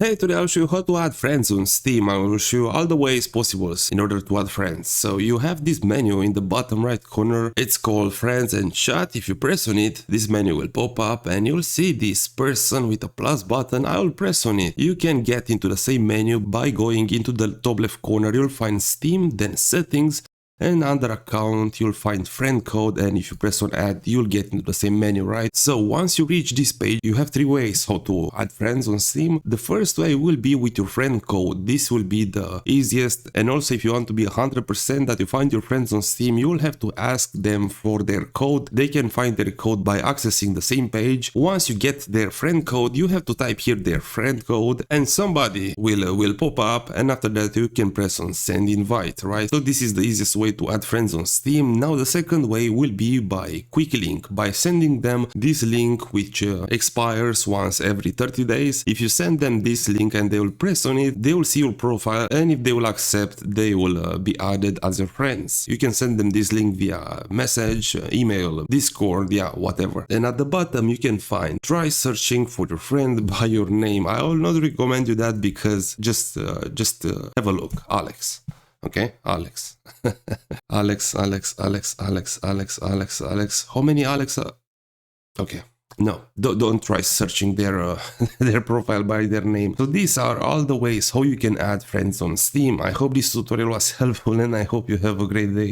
Hey, today I'll show you how to add friends on Steam. I will show you all the ways possible in order to add friends. So you have this menu in the bottom right corner. It's called Friends and Chat. If you press on it, this menu will pop up and you'll see this person with a plus button. I will press on it. You can get into the same menu by going into the top left corner. You'll find Steam, then Settings, and under account you'll find friend code, and if you press on add you'll get into the same menu, right? So once you reach this page you have three ways how to add friends on Steam. The first way will be with your friend code. This will be the easiest, and also if you want to be 100% that you find your friends on Steam, you will have to ask them for their code. They can find their code by accessing the same page. Once you get their friend code, you have to type here their friend code and somebody will pop up, and after that you can press on send invite, right? So this is the easiest way to add friends on Steam. Now the second way will be by quick link, by sending them this link which expires once every 30 days. If you send them this link and they will press on it, they will see your profile, and if they will accept, they will be added as your friends. You can send them this link via message, email, Discord, yeah, whatever. And at the bottom you can find try searching for your friend by your name. I will not recommend you that because just have a look. Alex. Okay, Alex. Alex. How many Alex? Okay. No, don't try searching their their profile by their name. So these are all the ways how you can add friends on Steam. I hope this tutorial was helpful and I hope you have a great day.